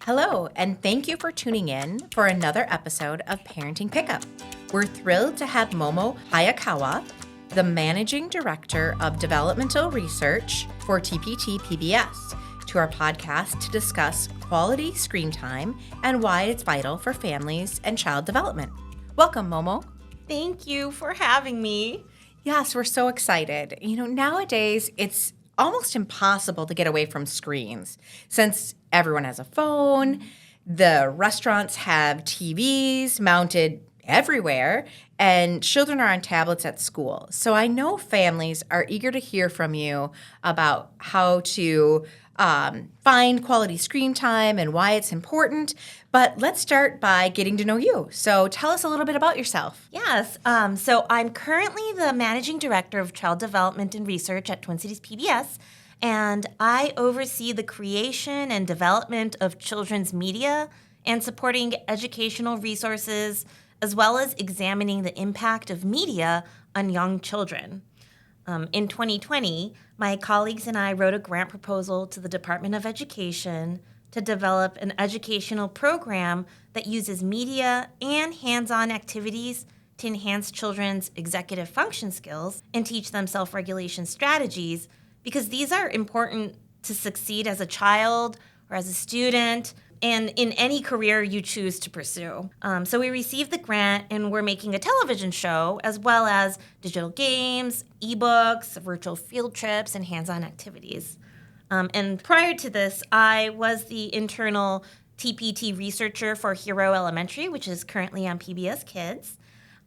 Hello, and thank you for tuning in for another episode of Parenting Pickup. We're thrilled to have Momo Hayakawa, the Managing Director of Developmental Research for TPT PBS, to our podcast to discuss quality screen time and why it's vital for families and child development. Welcome, Momo. Thank you for having me. Yes, we're so excited. Nowadays it's almost impossible to get away from screens since everyone has a phone, the restaurants have TVs mounted everywhere, and children are on tablets at school. So I know families are eager to hear from you about how to find quality screen time and why it's important. But let's start by getting to know you. So tell us a little bit about yourself. Yes, so I'm currently the Managing Director of Child Development and Research at Twin Cities PBS, and I oversee the creation and development of children's media and supporting educational resources, as well as examining the impact of media on young children. In 2020, my colleagues and I wrote a grant proposal to the Department of Education to develop an educational program that uses media and hands-on activities to enhance children's executive function skills and teach them self-regulation strategies, because these are important to succeed as a child or as a student and in any career you choose to pursue. So we received the grant, and we're making a television show as well as digital games, ebooks, virtual field trips, and hands-on activities. And prior to this, I was the internal TPT researcher for Hero Elementary, which is currently on PBS Kids.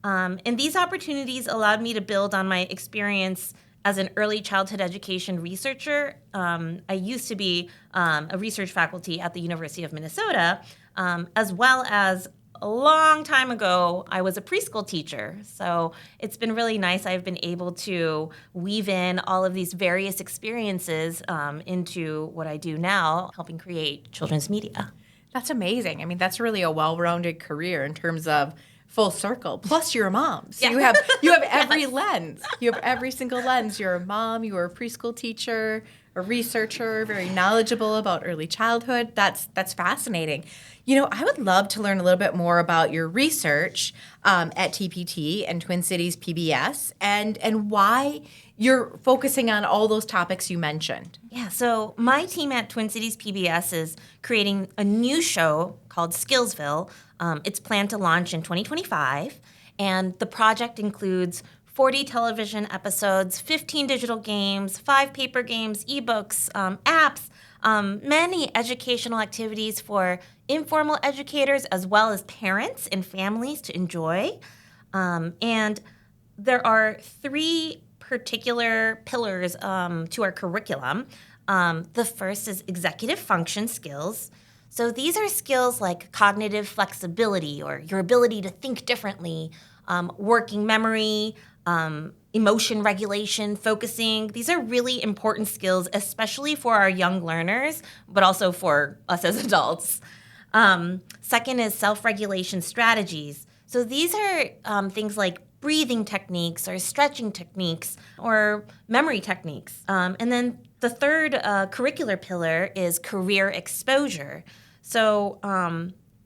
And these opportunities allowed me to build on my experience as an early childhood education researcher. I used to be a research faculty at the University of Minnesota, as well as a long time ago, I was a preschool teacher. So it's been really nice. I've been able to weave in all of these various experiences into what I do now, helping create children's media. That's amazing. I mean, that's really a well-rounded career in terms of full circle. Plus, you're a mom, so Yeah. you have every lens. You have every single lens. You're a mom. You were a preschool teacher, a researcher, very knowledgeable about early childhood. That's fascinating. I would love to learn a little bit more about your research at TPT and Twin Cities PBS, and why you're focusing on all those topics you mentioned. Yeah, so my team at Twin Cities PBS is creating a new show called Skillsville. It's planned to launch in 2025, and the project includes 40 television episodes, 15 digital games, 5 paper games, ebooks, apps, many educational activities for informal educators as well as parents and families to enjoy. And there are 3 particular pillars to our curriculum. The first is executive function skills. So these are skills like cognitive flexibility, or your ability to think differently, working memory, emotion regulation, focusing. These are really important skills, especially for our young learners, but also for us as adults. Second is self-regulation strategies. So these are things like breathing techniques or stretching techniques or memory techniques. And then the third curricular pillar is career exposure. So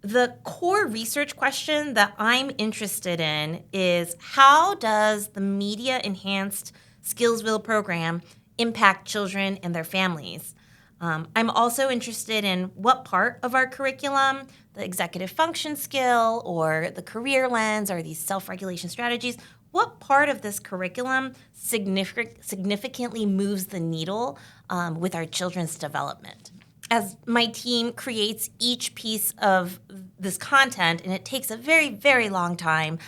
the core research question that I'm interested in is, how does the media-enhanced Skillsville program impact children and their families? I'm also interested in what part of our curriculum, the executive function skill or the career lens or these self-regulation strategies, what part of this curriculum significantly moves the needle with our children's development? As my team creates each piece of this content, and it takes a very, very long time,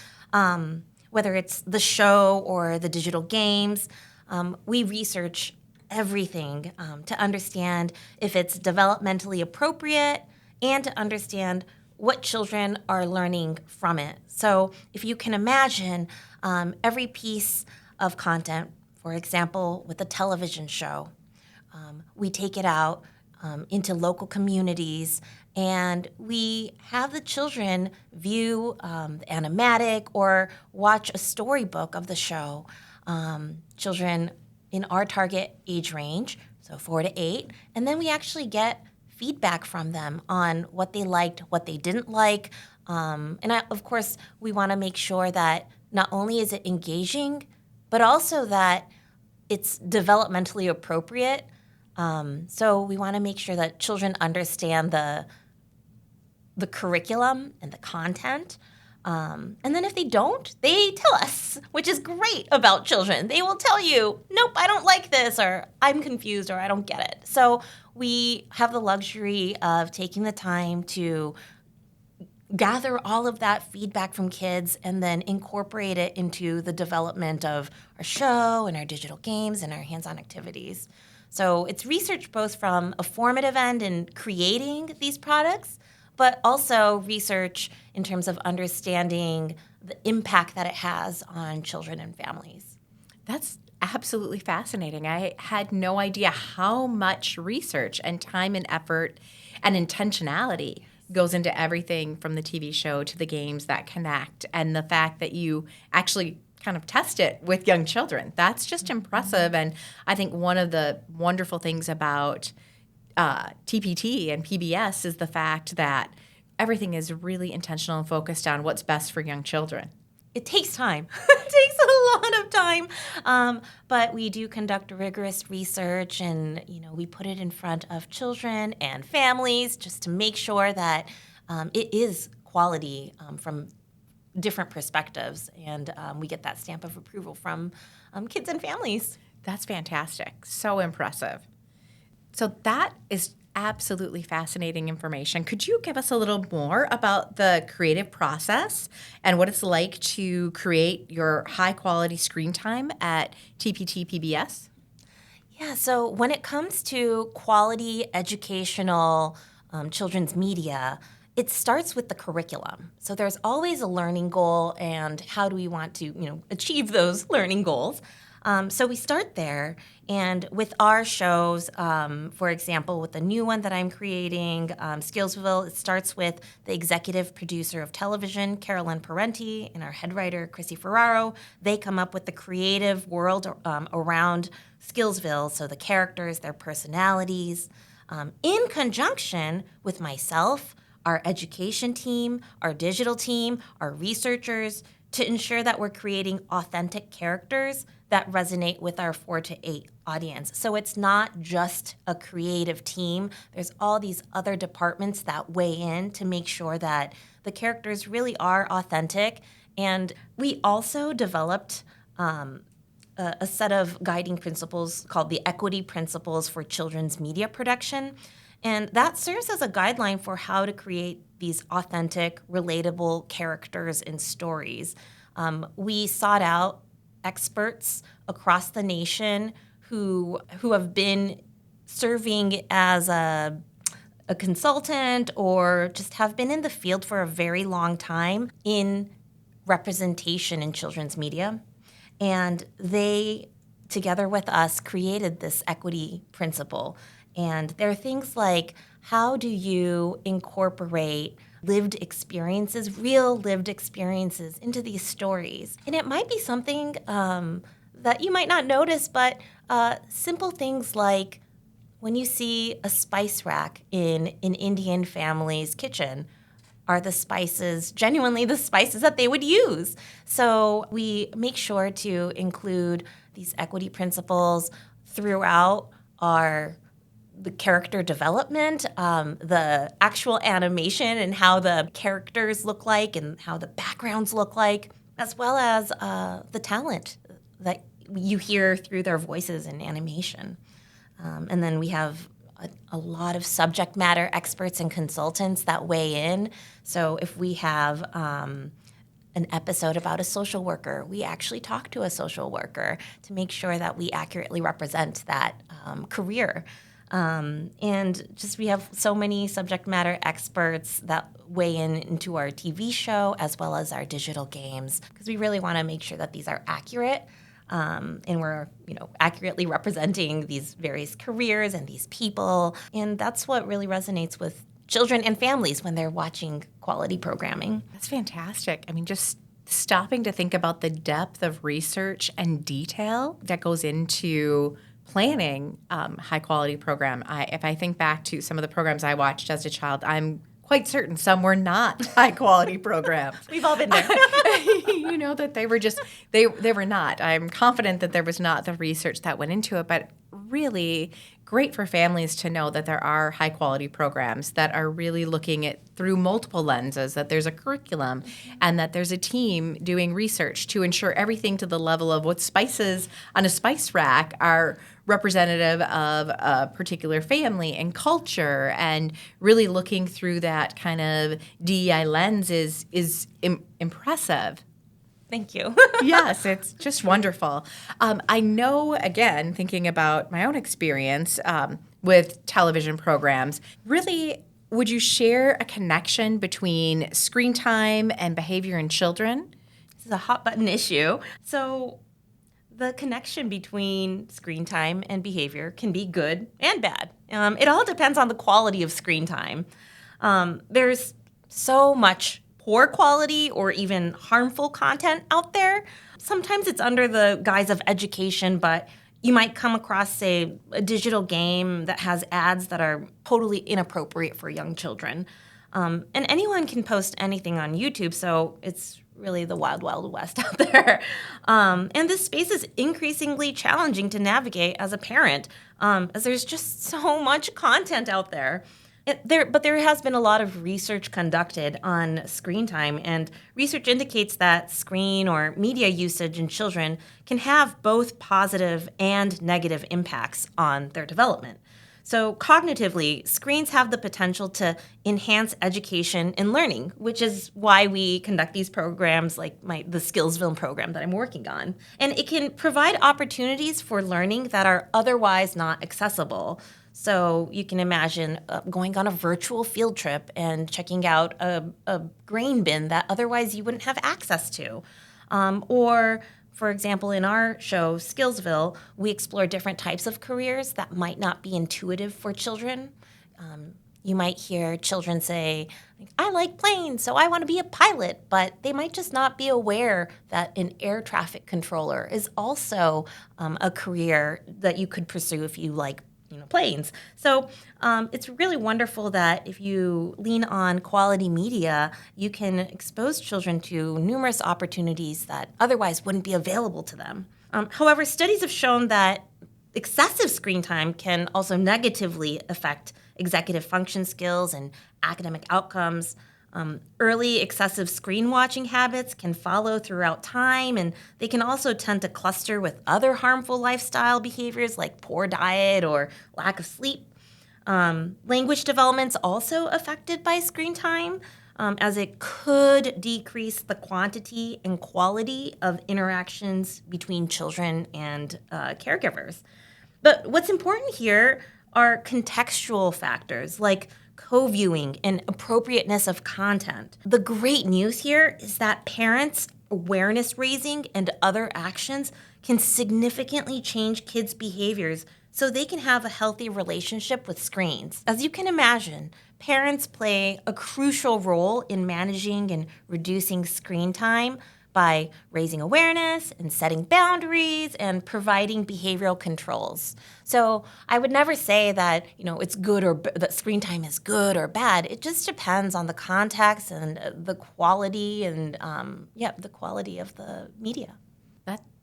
whether it's the show or the digital games, we research everything to understand if it's developmentally appropriate and to understand what children are learning from it. So if you can imagine every piece of content, for example, with a television show, we take it out into local communities, and we have the children view the animatic or watch a storybook of the show. Children in our target age range, so 4 to 8, and then we actually get feedback from them on what they liked, what they didn't like. Of course, we want to make sure that not only is it engaging, but also that it's developmentally appropriate. So we want to make sure that children understand the curriculum and the content. And then if they don't, they tell us, which is great about children. They will tell you, nope, I don't like this, or I'm confused, or I don't get it. So we have the luxury of taking the time to gather all of that feedback from kids and then incorporate it into the development of our show and our digital games and our hands-on activities. So it's research both from a formative end in creating these products, but also research in terms of understanding the impact that it has on children and families. That's absolutely fascinating. I had no idea how much research and time and effort and intentionality goes into everything from the TV show to the games that connect, and the fact that you actually kind of test it with young children. That's just impressive. And I think one of the wonderful things about TPT and PBS is the fact that everything is really intentional and focused on what's best for young children. It takes time. It takes a lot of time. But we do conduct rigorous research, and we put it in front of children and families just to make sure that it is quality from different perspectives, and we get that stamp of approval from kids and families. That's fantastic. So impressive. So that is absolutely fascinating information. Could you give us a little more about the creative process and what it's like to create your high-quality screen time at TPT PBS? Yeah, so when it comes to quality educational children's media, it starts with the curriculum. So there's always a learning goal, and how do we want to achieve those learning goals? So we start there, and with our shows, for example, with the new one that I'm creating, Skillsville, it starts with the executive producer of television, Carolyn Parenti, and our head writer, Chrissy Ferraro. They come up with the creative world around Skillsville, so the characters, their personalities, in conjunction with myself, our education team, our digital team, our researchers, to ensure that we're creating authentic characters that resonate with our 4 to 8 audience. So it's not just a creative team. There's all these other departments that weigh in to make sure that the characters really are authentic. And we also developed a set of guiding principles called the Equity Principles for Children's Media Production. And that serves as a guideline for how to create these authentic, relatable characters and stories. We sought out experts across the nation who have been serving as a consultant or just have been in the field for a very long time in representation in children's media. And they, together with us, created this equity principle. And there are things like, how do you incorporate lived experiences, real lived experiences into these stories? And it might be something that you might not notice, but simple things like when you see a spice rack in an Indian family's kitchen, are the spices genuinely the spices that they would use? So we make sure to include these equity principles throughout the character development, the actual animation and how the characters look like and how the backgrounds look like, as well as the talent that you hear through their voices in animation. And then we have a lot of subject matter experts and consultants that weigh in. So if we have an episode about a social worker, we actually talk to a social worker to make sure that we accurately represent that career. And just we have so many subject matter experts that weigh into our TV show as well as our digital games, because we really want to make sure that these are accurate and we're accurately representing these various careers and these people. And that's what really resonates with children and families when they're watching quality programming. That's fantastic. I mean, just stopping to think about the depth of research and detail that goes into planning high quality program. If I think back to some of the programs I watched as a child, I'm quite certain some were not high quality programs. We've all been there. You know, that they were just, they were not. I'm confident that there was not the research that went into it, but really great for families to know that there are high quality programs that are really looking at through multiple lenses, that there's a curriculum and that there's a team doing research to ensure everything to the level of what spices on a spice rack are representative of a particular family and culture, and really looking through that kind of DEI lens is impressive. Thank you. Yes, it's just wonderful. I know, again, thinking about my own experience with television programs, really, would you share a connection between screen time and behavior in children? This is a hot button issue. So the connection between screen time and behavior can be good and bad. It all depends on the quality of screen time. There's so much poor quality or even harmful content out there. Sometimes it's under the guise of education, but you might come across, say, a digital game that has ads that are totally inappropriate for young children. And anyone can post anything on YouTube, so it's really the wild, wild west out there. And this space is increasingly challenging to navigate as a parent, as there's just so much content out there. But there has been a lot of research conducted on screen time, and research indicates that screen or media usage in children can have both positive and negative impacts on their development. So cognitively, screens have the potential to enhance education and learning, which is why we conduct these programs like the Skillsville program that I'm working on. And it can provide opportunities for learning that are otherwise not accessible. So you can imagine going on a virtual field trip and checking out a grain bin that otherwise you wouldn't have access to. Or, for example, in our show, Skillsville, we explore different types of careers that might not be intuitive for children. You might hear children say, I like planes, so I want to be a pilot, but they might just not be aware that an air traffic controller is also a career that you could pursue if you like planes. So it's really wonderful that if you lean on quality media, you can expose children to numerous opportunities that otherwise wouldn't be available to them. However, studies have shown that excessive screen time can also negatively affect executive function skills and academic outcomes. Early excessive screen watching habits can follow throughout time, and they can also tend to cluster with other harmful lifestyle behaviors like poor diet or lack of sleep. Language development's also affected by screen time, as it could decrease the quantity and quality of interactions between children and caregivers. But what's important here are contextual factors like co-viewing and appropriateness of content. The great news here is that parents' awareness raising and other actions can significantly change kids' behaviors so they can have a healthy relationship with screens. As you can imagine, parents play a crucial role in managing and reducing screen time by raising awareness and setting boundaries and providing behavioral controls. So I would never say that it's good or that screen time is good or bad. It just depends on the context and the quality and the quality of the media.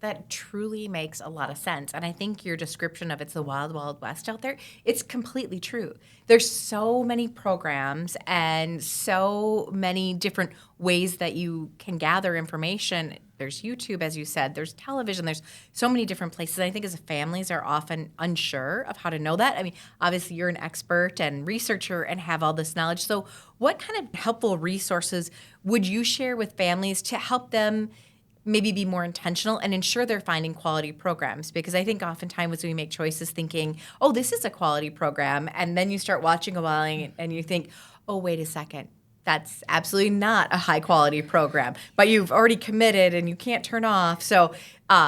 That truly makes a lot of sense. And I think your description of it's the wild, wild west out there, it's completely true. There's so many programs and so many different ways that you can gather information. There's YouTube, as you said. There's television. There's so many different places. I think as families are often unsure of how to know that. I mean, obviously you're an expert and researcher and have all this knowledge. So what kind of helpful resources would you share with families to help them maybe be more intentional and ensure they're finding quality programs? Because I think oftentimes we make choices thinking, oh, this is a quality program, and then you start watching a while and you think, oh, wait a second, that's absolutely not a high quality program, but you've already committed and you can't turn off. So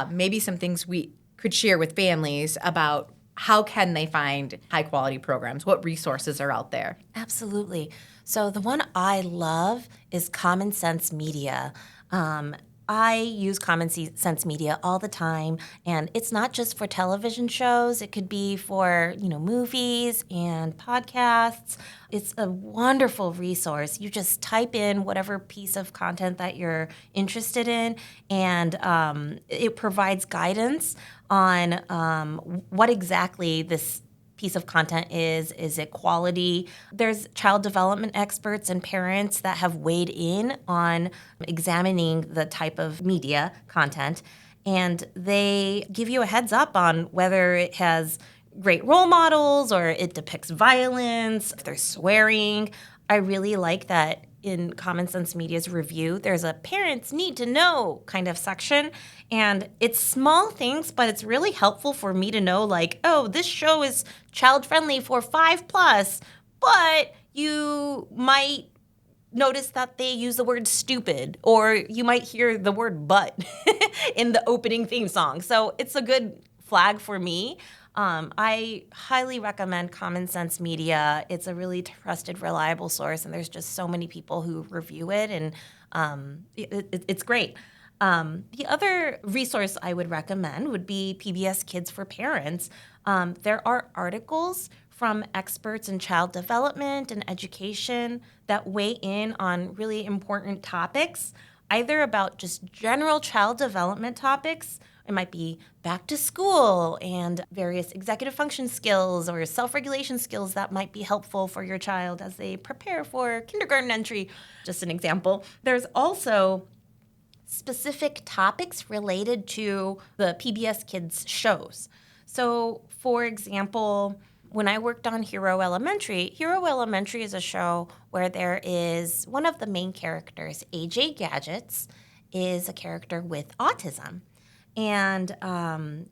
maybe some things we could share with families about how can they find high quality programs, what resources are out there. Absolutely. So the one I love is Common Sense Media. I use Sense Media all the time, and it's not just for television shows. It could be for, movies and podcasts. It's a wonderful resource. You just type in whatever piece of content that you're interested in, and it provides guidance on what exactly this piece of content is. Is it quality? There's child development experts and parents that have weighed in on examining the type of media content, and they give you a heads up on whether it has great role models or it depicts violence, if there's swearing. I really like that in Common Sense Media's review, there's a parents need to know kind of section. And it's small things, but it's really helpful for me to know, like, oh, this show is child friendly for 5+, but you might notice that they use the word stupid, or you might hear the word but in the opening theme song. So it's a good flag for me. I highly recommend Common Sense Media. It's a really trusted, reliable source, and there's just so many people who review it, and it's great. The other resource I would recommend would be PBS Kids for Parents. There are articles from experts in child development and education that weigh in on really important topics, either about just general child development topics. It might be back to school and various executive function skills or self-regulation skills that might be helpful for your child as they prepare for kindergarten entry, just an example. There's also specific topics related to the PBS Kids shows. So, for example, when I worked on Hero Elementary is a show where there is one of the main characters, AJ Gadgets, is a character with autism. And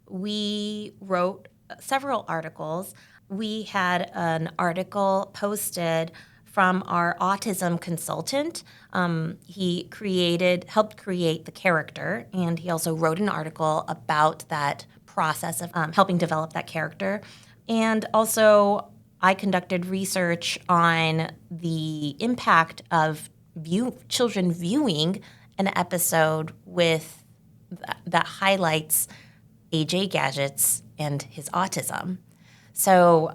we wrote several articles. We had an article posted from our autism consultant. He helped create the character, and he also wrote an article about that process of helping develop that character. And also, I conducted research on the impact of children viewing an episode that highlights AJ Gadgets and his autism. So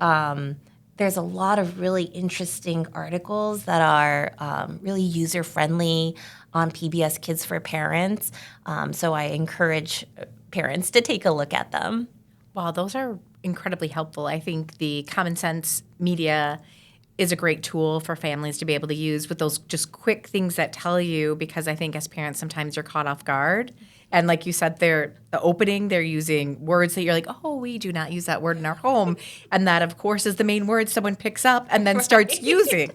there's a lot of really interesting articles that are really user-friendly on PBS Kids for Parents. So I encourage parents to take a look at them. Wow, those are incredibly helpful. I think the Common Sense Media is a great tool for families to be able to use with those just quick things that tell you, because I think as parents sometimes you're caught off guard. And like you said, they're using words that you're like, oh, we do not use that word in our home. And that, of course, is the main word someone picks up and then starts using.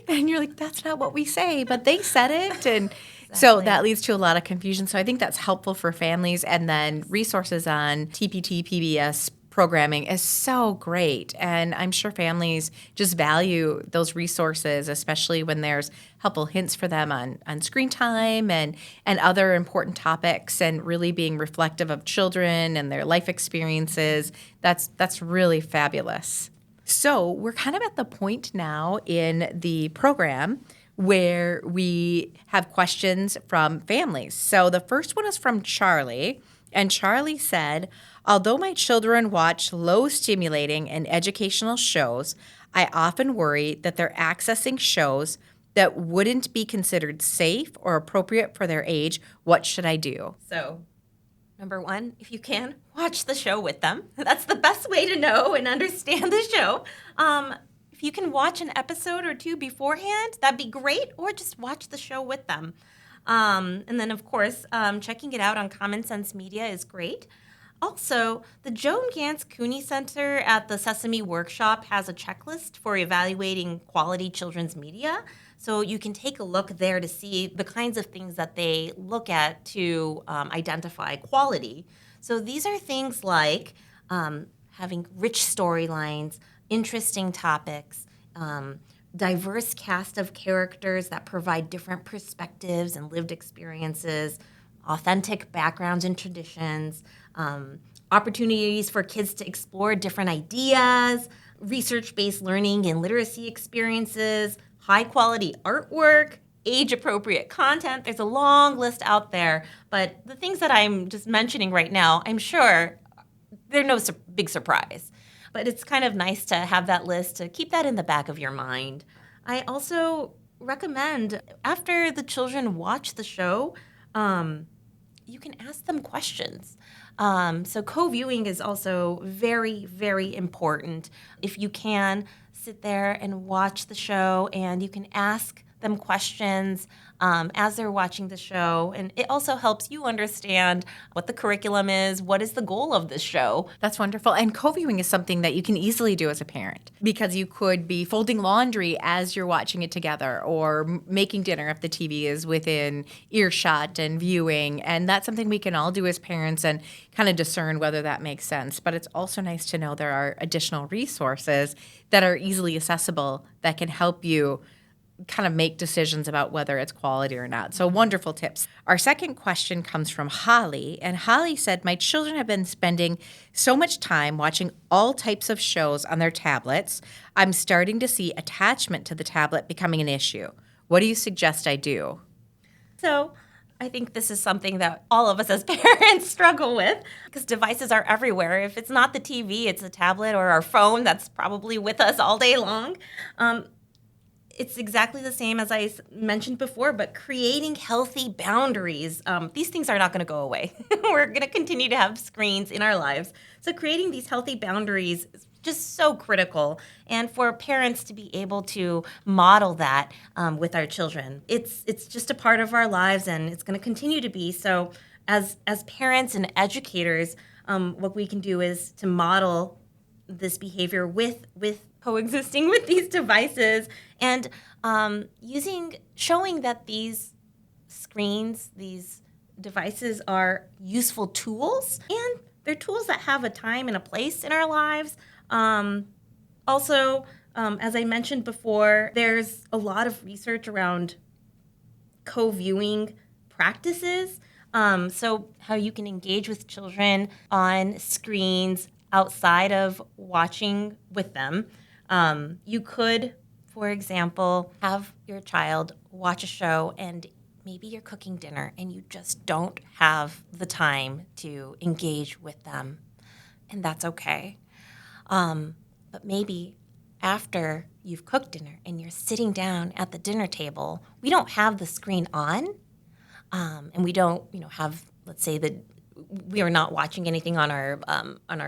And you're like, that's not what we say, but they said it. And so that leads to a lot of confusion. So I think that's helpful for families. And then resources on TPT, PBS programming is so great. And I'm sure families just value those resources, especially when there's helpful hints for them on screen time and other important topics, and really being reflective of children and their life experiences. That's really fabulous. So we're kind of at the point now in the program where we have questions from families. So the first one is from Charlie. And Charlie said, although my children watch low stimulating and educational shows, I often worry that they're accessing shows that wouldn't be considered safe or appropriate for their age. What should I do? So, number one, if you can, watch the show with them. That's the best way to know and understand the show. If you can watch an episode or two beforehand, that'd be great, or just watch the show with them. And then, of course, checking it out on Common Sense Media is great. Also, the Joan Gantz Cooney Center at the Sesame Workshop has a checklist for evaluating quality children's media. So you can take a look there to see the kinds of things that they look at to identify quality. So these are things like having rich storylines, interesting topics, diverse cast of characters that provide different perspectives and lived experiences, authentic backgrounds and traditions, opportunities for kids to explore different ideas, research-based learning and literacy experiences, high-quality artwork, age-appropriate content. There's a long list out there, but the things that I'm just mentioning right now, I'm sure they're no big surprise. But it's kind of nice to have that list, to keep that in the back of your mind. I also recommend, after the children watch the show, you can ask them questions. So co-viewing is also very, very important. If you can, sit there and watch the show, and you can ask them questions as they're watching the show. And it also helps you understand what the curriculum is, what is the goal of this show. That's wonderful. And co-viewing is something that you can easily do as a parent, because you could be folding laundry as you're watching it together, or making dinner if the TV is within earshot and viewing. And that's something we can all do as parents and kind of discern whether that makes sense. But it's also nice to know there are additional resources that are easily accessible that can help you kind of make decisions about whether it's quality or not. So wonderful tips. Our second question comes from Holly, and Holly said, my children have been spending so much time watching all types of shows on their tablets. I'm starting to see attachment to the tablet becoming an issue. What do you suggest I do? So I think this is something that all of us as parents struggle with, because devices are everywhere. If it's not the TV, it's a tablet or our phone that's probably with us all day long. It's exactly the same as I mentioned before, but creating healthy boundaries. These things are not going to go away. We're going to continue to have screens in our lives. So creating these healthy boundaries is just so critical. And for parents to be able to model that with our children, it's just a part of our lives, and it's going to continue to be. So as parents and educators, what we can do is to model this behavior with coexisting with these devices, and showing that these screens, these devices are useful tools, and they're tools that have a time and a place in our lives. Also, as I mentioned before, there's a lot of research around co-viewing practices. So how you can engage with children on screens outside of watching with them. You could, for example, have your child watch a show, and maybe you're cooking dinner and you just don't have the time to engage with them, and that's okay. But maybe after you've cooked dinner and you're sitting down at the dinner table, we don't have the screen on, and we don't, have, let's say, we are not watching anything on our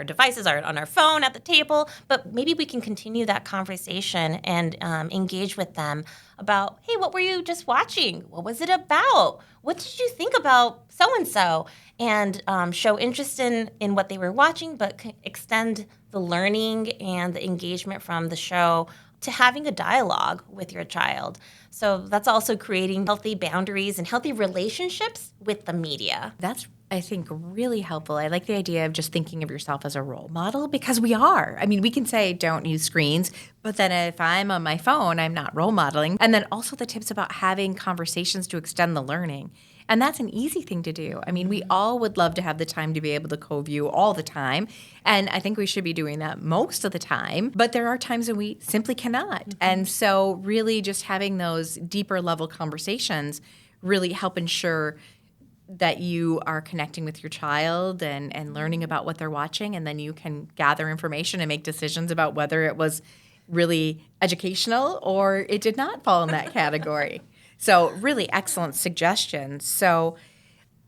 devices or on our phone at the table, but maybe we can continue that conversation and engage with them about, hey, what were you just watching? What was it about? What did you think about so-and-so? And show interest in what they were watching, but extend the learning and the engagement from the show to having a dialogue with your child. So that's also creating healthy boundaries and healthy relationships with the media. That's, I think, really helpful. I like the idea of just thinking of yourself as a role model, because we are. I mean, we can say don't use screens, but then if I'm on my phone, I'm not role modeling. And then also the tips about having conversations to extend the learning. And that's an easy thing to do. I mean, we all would love to have the time to be able to co-view all the time. And I think we should be doing that most of the time. But there are times when we simply cannot. Mm-hmm. And so really just having those deeper level conversations really help ensure that you are connecting with your child and learning about what they're watching. And then you can gather information and make decisions about whether it was really educational or it did not fall in that category. So really excellent suggestions. So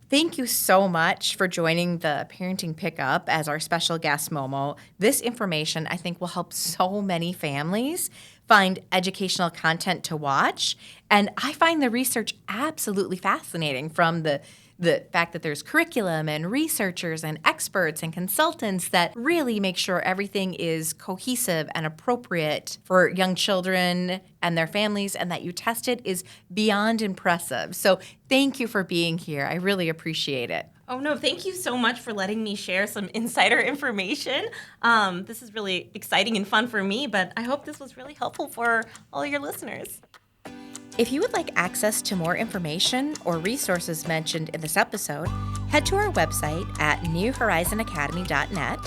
thank you so much for joining the Parenting Pickup as our special guest, Momo. This information, I think, will help so many families find educational content to watch. And I find the research absolutely fascinating, from the fact that there's curriculum and researchers and experts and consultants that really make sure everything is cohesive and appropriate for young children and their families, and that you test it is beyond impressive. So thank you for being here. I really appreciate it. Oh, no, thank you so much for letting me share some insider information. This is really exciting and fun for me, but I hope this was really helpful for all your listeners. If you would like access to more information or resources mentioned in this episode, head to our website at newhorizonacademy.net.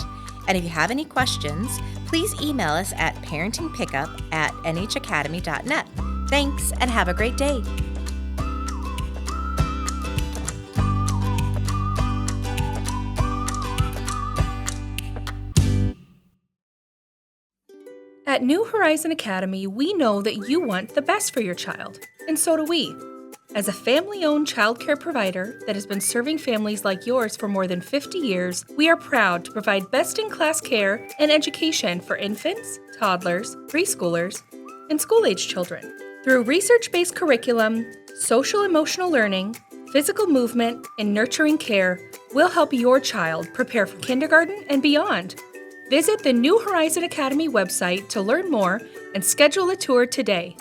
And if you have any questions, please email us at parentingpickup@nhacademy.net. Thanks, and have a great day. At New Horizon Academy, we know that you want the best for your child, and so do we. As a family-owned childcare provider that has been serving families like yours for more than 50 years, we are proud to provide best-in-class care and education for infants, toddlers, preschoolers, and school-age children. Through research-based curriculum, social-emotional learning, physical movement, and nurturing care, we'll help your child prepare for kindergarten and beyond. Visit the New Horizon Academy website to learn more and schedule a tour today.